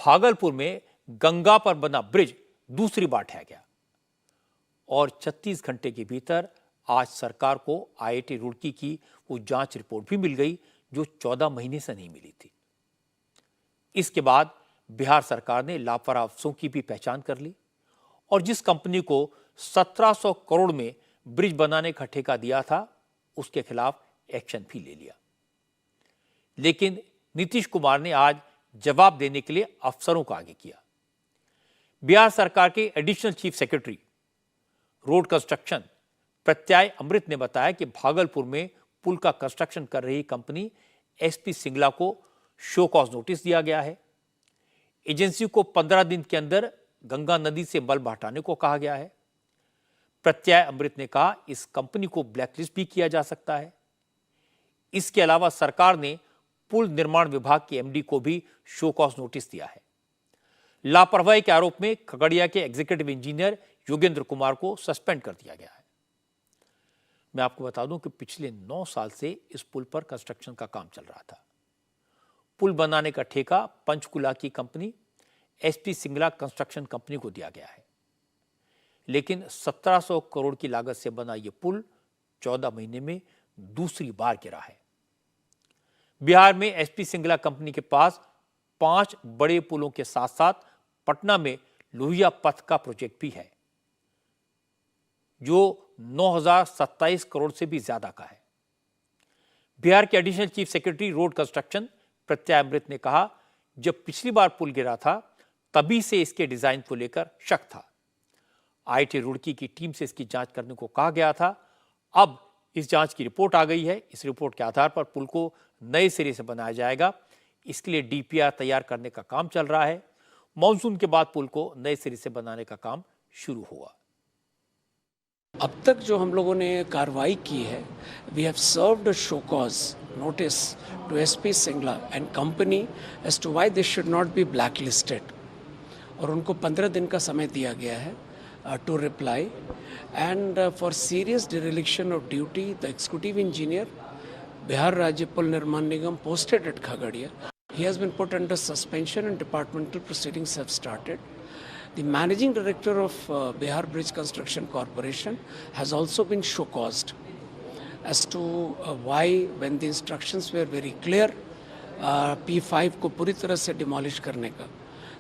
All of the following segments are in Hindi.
भागलपुर में गंगा पर बना ब्रिज दूसरी बार ढह गया और 36 घंटे के भीतर आज सरकार को आईआईटी रुड़की की वो जांच रिपोर्ट भी मिल गई जो 14 महीने से नहीं मिली थी। इसके बाद बिहार सरकार ने लापरवाह अफसरों की भी पहचान कर ली और जिस कंपनी को 1700 करोड़ में ब्रिज बनाने का ठेका दिया था उसके खिलाफ एक्शन भी ले लिया। लेकिन नीतीश कुमार ने आज जवाब देने के लिए अफसरों को आगे किया। बिहार सरकार के additional chief secretary road construction प्रत्यय अमृत ने बताया कि भागलपुर में पुल का कंस्ट्रक्शन कर रही कंपनी एसपी सिंगला को शो कॉज नोटिस दिया गया है। एजेंसी को 15 दिन के अंदर गंगा नदी से मलबा हटाने को कहा गया है। प्रत्यय अमृत ने कहा इस कंपनी को ब्लैकलिस्ट भी किया जा सकता है। इसके अलावा सरकार ने पुल निर्माण विभाग के एमडी को भी शो कॉज नोटिस दिया है। लापरवाही के आरोप में खगड़िया के एग्जीक्यूटिव इंजीनियर योगेंद्र कुमार को सस्पेंड कर दिया गया है। मैं आपको बता दूं कि पिछले 9 साल से इस पुल पर कंस्ट्रक्शन का काम चल रहा था। पुल बनाने का ठेका पंचकुला की company SP Singla construction company को दिया गया है, लेकिन 1700 करोड़ की लागत से बना यह पुल 14 महीने में दूसरी बार गिरा है। बिहार में एसपी सिंगला कंपनी के पास 5 बड़े पुलों के साथ साथ पटना में लोहिया पथ का प्रोजेक्ट भी है जो 9027 करोड़ से भी ज्यादा का है। बिहार के additional chief secretary road construction प्रत्यय अमृत ने कहा जब पिछली बार पुल गिरा था तभी से इसके डिजाइन को लेकर शक था। आईआईटी रुड़की की टीम से इसकी जांच करने को कहा गया था। अब इस जांच की रिपोर्ट आ गई है। इस रिपोर्ट के आधार पर पुल को नए सिरे से बनाया जाएगा। इसके लिए डीपीआर तैयार करने का काम चल रहा है। मॉनसून के बाद पुल को नए सिरे से बनाने का काम शुरू होगा। अब तक जो हम लोगों ने कार्रवाई की है, we have served a show cause notice to SP Singla and company as to why this should not be black listed, और उनको 15 दिन का समय दिया गया है to reply. And for serious dereliction of duty the executive engineer Bihar Rajya Pul Nirman Nigam posted at Khagaria, he has been put under suspension and departmental proceedings have started. The managing director of Bihar Bridge Construction Corporation has also been show caused as to why, when the instructions were very clear, P5 को पूरी तरह से demolish करने का,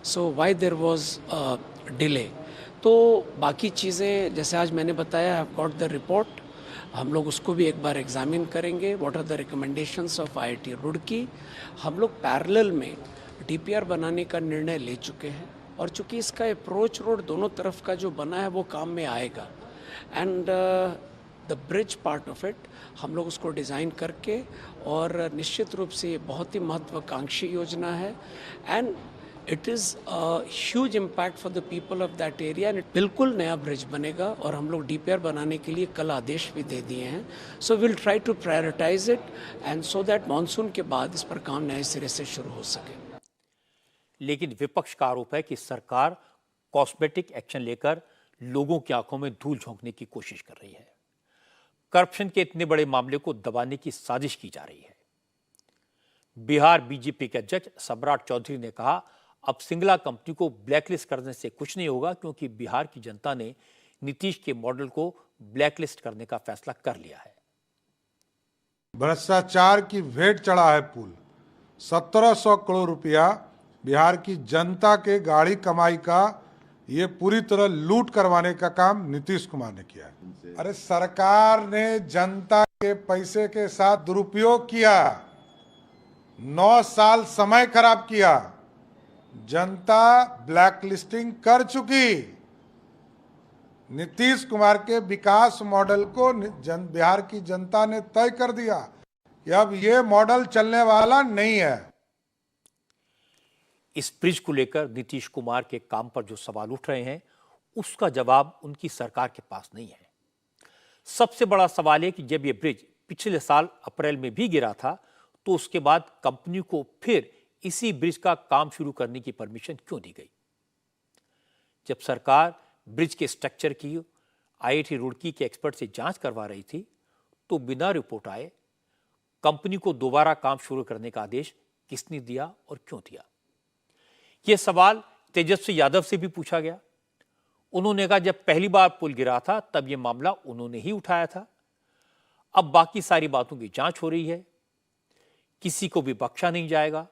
so why there was a delay. तो बाकी चीज़ें जैसे आज मैंने बताया, I have got the report. हम लोग उसको भी एक बार एग्जामिन करेंगे। What are the recommendations of IIT Roorkee. हम लोग पैरेलल में डीपीआर बनाने का निर्णय ले चुके हैं और चूंकि इसका अप्रोच रोड दोनों तरफ का जो बना है वो काम में आएगा। And the bridge part of it हम लोग उसको डिज़ाइन करके, और निश्चित रूप से ये बहुत ही महत्वाकांक्षी योजना है and it is a huge impact for the people of that area. And बिल्कुल नया ब्रिज बनेगा और हम लोग डीपीआर बनाने के लिए कल आदेश भी दे दिए हैं। So will try to prioritize it and so that monsoon के बाद इस पर काम नए सिरे से शुरू हो सके। लेकिन विपक्ष का आरोप है कि सरकार कॉस्मेटिक एक्शन लेकर लोगों की आंखों में धूल झोंकने की कोशिश कर रही है। करप्शन के इतने बड़े मामले को दबाने की साजिश की जा रही है। बिहार बीजेपी के अध्यक्ष सम्राट चौधरी ने कहा अब सिंगला कंपनी को ब्लैकलिस्ट करने से कुछ नहीं होगा क्योंकि बिहार की जनता ने नीतीश के मॉडल को ब्लैकलिस्ट करने का फैसला कर लिया है। भ्रष्टाचार की भेंट चढ़ा है पुल। 1700 करोड़ रुपया बिहार की जनता के गाड़ी कमाई का ये पूरी तरह लूट करवाने का काम नीतीश कुमार ने किया है। अरे सरकार ने जनता के पैसे के साथ दुरुपयोग किया, 9 साल समय खराब किया, जनता ब्लैकलिस्टिंग कर चुकी। नीतीश कुमार के विकास मॉडल को बिहार की जनता ने तय कर दिया कि अब ये मॉडल चलने वाला नहीं है। इस ब्रिज को लेकर नीतीश कुमार के काम पर जो सवाल उठ रहे हैं उसका जवाब उनकी सरकार के पास नहीं है। सबसे बड़ा सवाल है कि जब यह ब्रिज पिछले साल अप्रैल में भी गिरा था तो उसके बाद कंपनी को फिर इसी ब्रिज का काम शुरू करने की परमिशन क्यों दी गई। जब सरकार ब्रिज के स्ट्रक्चर की आईआईटी रुड़की के एक्सपर्ट से जांच करवा रही थी तो बिना रिपोर्ट आए कंपनी को दोबारा काम शुरू करने का आदेश किसने दिया और क्यों दिया। यह सवाल तेजस्वी यादव से भी पूछा गया। उन्होंने कहा जब पहली बार पुल गिरा था तब यह मामला उन्होंने ही उठाया था। अब बाकी सारी बातों की जांच हो रही है, किसी को भी बख्शा नहीं जाएगा।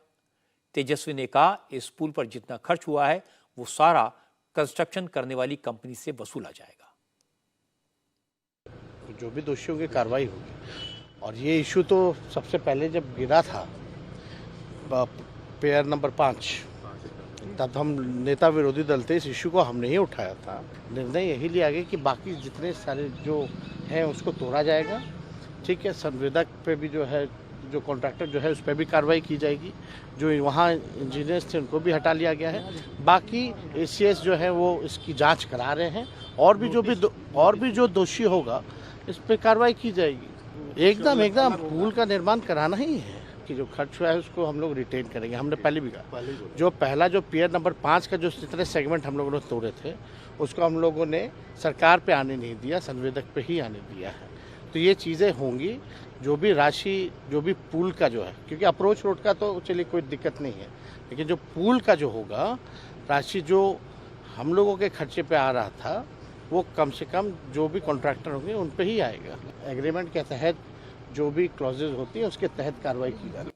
तेजस्वी ने कहा इस पुल पर जितना खर्च हुआ है वो सारा कंस्ट्रक्शन करने वाली कंपनी से वसूला जाएगा। जो भी दोषियों की कार्रवाई होगी। और ये इशू तो सबसे पहले जब गिरा था पेयर नंबर 5, तब हम नेता विरोधी दल थे, इस इशू को हमने ही उठाया था। निर्णय यही लिया गया कि बाकी जितने सारे जो हैं उसको तोड़ा जाएगा। ठीक है, संवेदक पे भी जो है, जो कॉन्ट्रैक्टर जो है उस पर भी कार्रवाई की जाएगी। जो वहाँ इंजीनियर्स थे उनको भी हटा लिया गया है। बाकी ACS जो है वो इसकी जांच करा रहे हैं और भी जो दोषी होगा इस पर कार्रवाई की जाएगी। एकदम पुल का निर्माण कराना ही है कि जो खर्च हुआ है उसको हम लोग रिटेन करेंगे। हमने पहले भी कहा, जो पहला जो पियर नंबर 5 का जो जितने सेगमेंट हम लोगों ने तोड़े थे उसको हम लोगों ने सरकार पे आने नहीं दिया, संवेदक पे ही आने दिया है। तो ये चीज़ें होंगी। जो भी राशि, जो भी पुल का जो है, क्योंकि अप्रोच रोड का तो चलिए कोई दिक्कत नहीं है, लेकिन जो पुल का जो होगा राशि जो हम लोगों के खर्चे पे आ रहा था वो कम से कम जो भी कॉन्ट्रैक्टर होंगे उन पे ही आएगा। एग्रीमेंट के तहत जो भी क्लॉजेज होती है उसके तहत कार्रवाई की जाएगी।